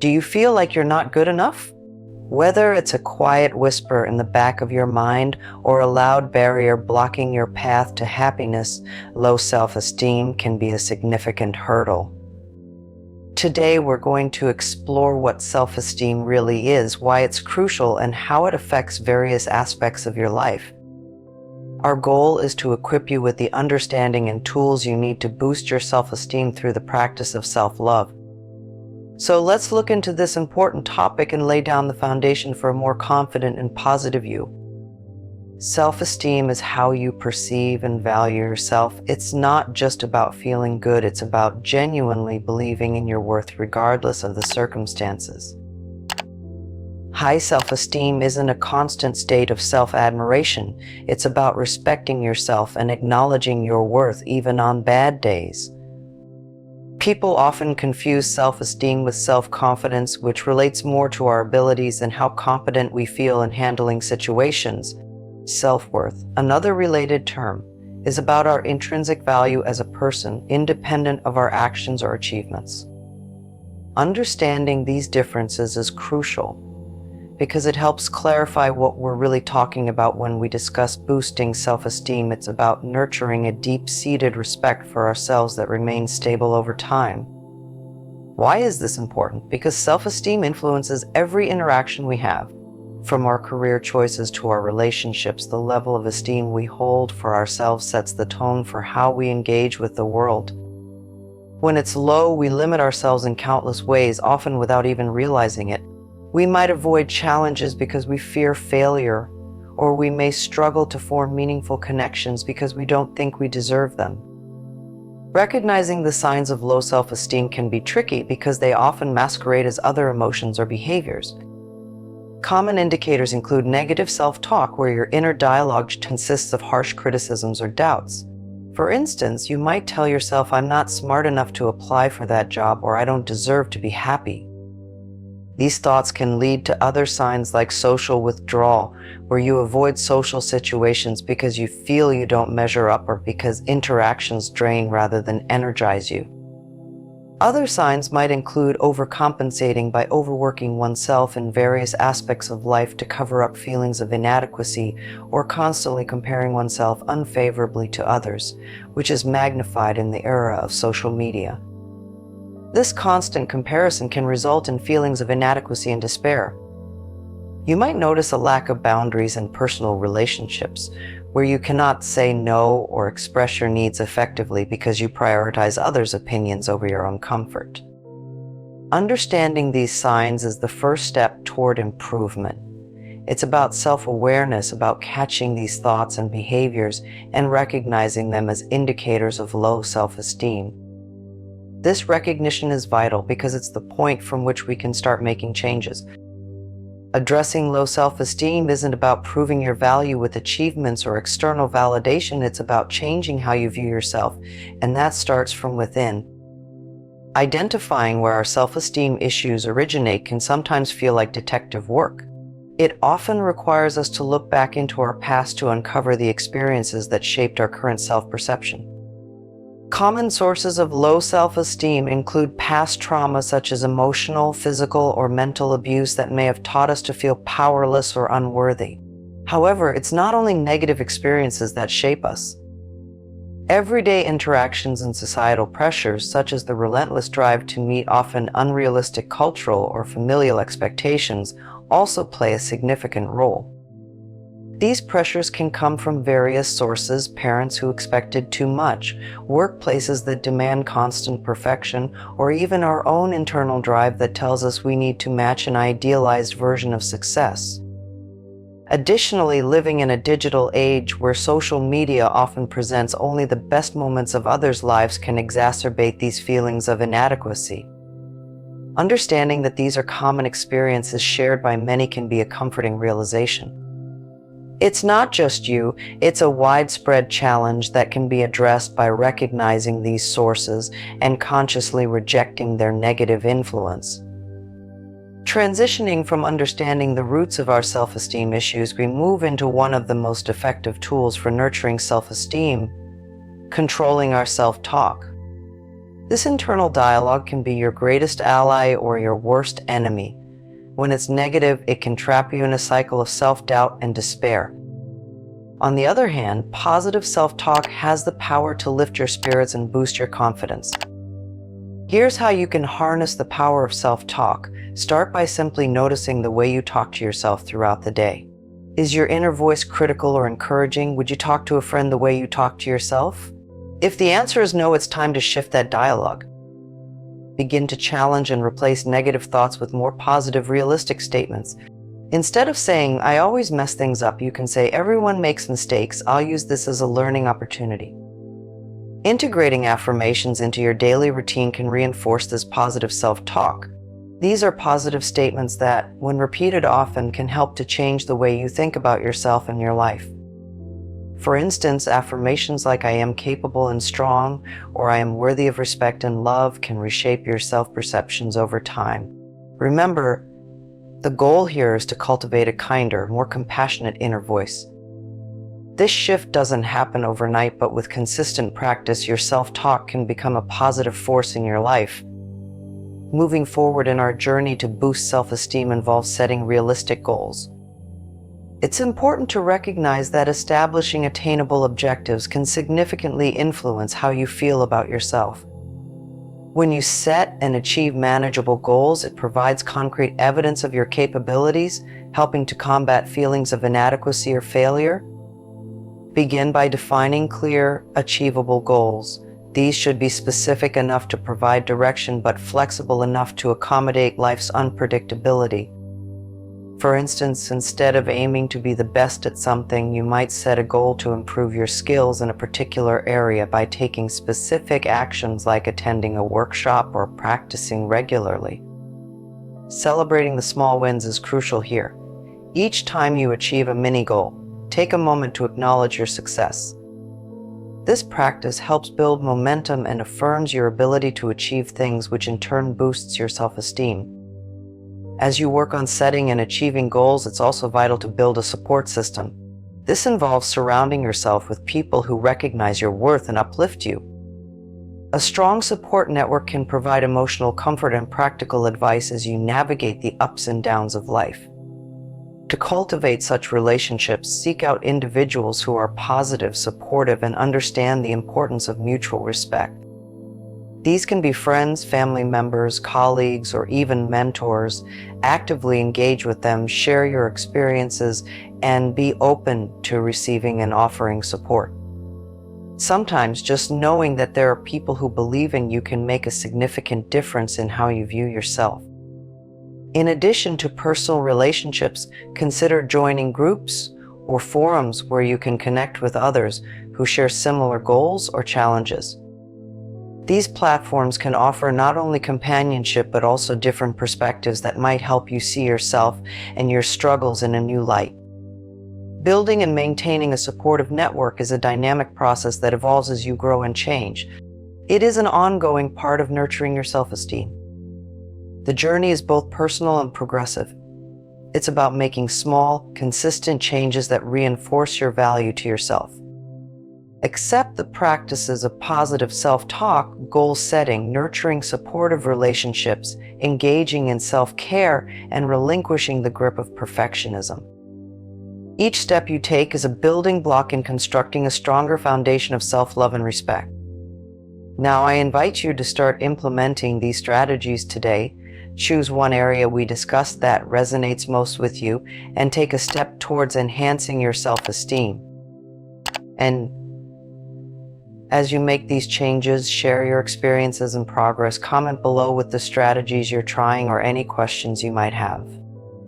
Do you feel like you're not good enough? Whether it's a quiet whisper in the back of your mind or a loud barrier blocking your path to happiness, low self-esteem can be a significant hurdle. Today, we're going to explore what self-esteem really is, why it's crucial, and how it affects various aspects of your life. Our goal is to equip you with the understanding and tools you need to boost your self-esteem through the practice of self-love. So let's look into this important topic and lay down the foundation for a more confident and positive you. Self-esteem is how you perceive and value yourself. It's not just about feeling good, it's about genuinely believing in your worth regardless of the circumstances. High self-esteem isn't a constant state of self-admiration. It's about respecting yourself and acknowledging your worth even on bad days. People often confuse self-esteem with self-confidence, which relates more to our abilities and how competent we feel in handling situations. Self-worth, another related term, is about our intrinsic value as a person, independent of our actions or achievements. Understanding these differences is crucial because it helps clarify what we're really talking about when we discuss boosting self-esteem. It's about nurturing a deep-seated respect for ourselves that remains stable over time. Why is this important? Because self-esteem influences every interaction we have. From our career choices to our relationships, the level of esteem we hold for ourselves sets the tone for how we engage with the world. When it's low, we limit ourselves in countless ways, often without even realizing it. We might avoid challenges because we fear failure, or we may struggle to form meaningful connections because we don't think we deserve them. Recognizing the signs of low self-esteem can be tricky because they often masquerade as other emotions or behaviors. Common indicators include negative self-talk, where your inner dialogue consists of harsh criticisms or doubts. For instance, you might tell yourself, "I'm not smart enough to apply for that job," or "I don't deserve to be happy." These thoughts can lead to other signs like social withdrawal, where you avoid social situations because you feel you don't measure up or because interactions drain rather than energize you. Other signs might include overcompensating by overworking oneself in various aspects of life to cover up feelings of inadequacy, or constantly comparing oneself unfavorably to others, which is magnified in the era of social media. This constant comparison can result in feelings of inadequacy and despair. You might notice a lack of boundaries in personal relationships, where you cannot say no or express your needs effectively because you prioritize others' opinions over your own comfort. Understanding these signs is the first step toward improvement. It's about self-awareness, about catching these thoughts and behaviors and recognizing them as indicators of low self-esteem. This recognition is vital because it's the point from which we can start making changes. Addressing low self-esteem isn't about proving your value with achievements or external validation. It's about changing how you view yourself, and that starts from within. Identifying where our self-esteem issues originate can sometimes feel like detective work. It often requires us to look back into our past to uncover the experiences that shaped our current self-perception. Common sources of low self-esteem include past trauma such as emotional, physical, or mental abuse that may have taught us to feel powerless or unworthy. However, it's not only negative experiences that shape us. Everyday interactions and societal pressures, such as the relentless drive to meet often unrealistic cultural or familial expectations, also play a significant role. These pressures can come from various sources: parents who expected too much, workplaces that demand constant perfection, or even our own internal drive that tells us we need to match an idealized version of success. Additionally, living in a digital age where social media often presents only the best moments of others' lives can exacerbate these feelings of inadequacy. Understanding that these are common experiences shared by many can be a comforting realization. It's not just you, it's a widespread challenge that can be addressed by recognizing these sources and consciously rejecting their negative influence. Transitioning from understanding the roots of our self-esteem issues, we move into one of the most effective tools for nurturing self-esteem: controlling our self-talk. This internal dialogue can be your greatest ally or your worst enemy. When it's negative, it can trap you in a cycle of self-doubt and despair. On the other hand, positive self-talk has the power to lift your spirits and boost your confidence. Here's how you can harness the power of self-talk. Start by simply noticing the way you talk to yourself throughout the day. Is your inner voice critical or encouraging? Would you talk to a friend the way you talk to yourself? If the answer is no, it's time to shift that dialogue. Begin to challenge and replace negative thoughts with more positive, realistic statements. Instead of saying, "I always mess things up," you can say, "Everyone makes mistakes. I'll use this as a learning opportunity." Integrating affirmations into your daily routine can reinforce this positive self-talk. These are positive statements that, when repeated often, can help to change the way you think about yourself and your life. For instance, affirmations like "I am capable and strong," or "I am worthy of respect and love," can reshape your self-perceptions over time. Remember, the goal here is to cultivate a kinder, more compassionate inner voice. This shift doesn't happen overnight, but with consistent practice, your self-talk can become a positive force in your life. Moving forward in our journey to boost self-esteem involves setting realistic goals. It's important to recognize that establishing attainable objectives can significantly influence how you feel about yourself. When you set and achieve manageable goals, it provides concrete evidence of your capabilities, helping to combat feelings of inadequacy or failure. Begin by defining clear, achievable goals. These should be specific enough to provide direction, but flexible enough to accommodate life's unpredictability. For instance, instead of aiming to be the best at something, you might set a goal to improve your skills in a particular area by taking specific actions like attending a workshop or practicing regularly. Celebrating the small wins is crucial here. Each time you achieve a mini goal, take a moment to acknowledge your success. This practice helps build momentum and affirms your ability to achieve things, which in turn boosts your self-esteem. As you work on setting and achieving goals, it's also vital to build a support system. This involves surrounding yourself with people who recognize your worth and uplift you. A strong support network can provide emotional comfort and practical advice as you navigate the ups and downs of life. To cultivate such relationships, seek out individuals who are positive, supportive, and understand the importance of mutual respect. These can be friends, family members, colleagues, or even mentors. Actively engage with them, share your experiences, and be open to receiving and offering support. Sometimes just knowing that there are people who believe in you can make a significant difference in how you view yourself. In addition to personal relationships, consider joining groups or forums where you can connect with others who share similar goals or challenges. These platforms can offer not only companionship but also different perspectives that might help you see yourself and your struggles in a new light. Building and maintaining a supportive network is a dynamic process that evolves as you grow and change. It is an ongoing part of nurturing your self-esteem. The journey is both personal and progressive. It's about making small, consistent changes that reinforce your value to yourself. Accept the practices of positive self-talk, goal setting, nurturing supportive relationships, engaging in self-care, and relinquishing the grip of perfectionism. Each step you take is a building block in constructing a stronger foundation of self-love and respect. Now, I invite you to start implementing these strategies today. Choose one area we discussed that resonates most with you and take a step towards enhancing your self-esteem. And as you make these changes, share your experiences and progress. Comment below with the strategies you're trying or any questions you might have.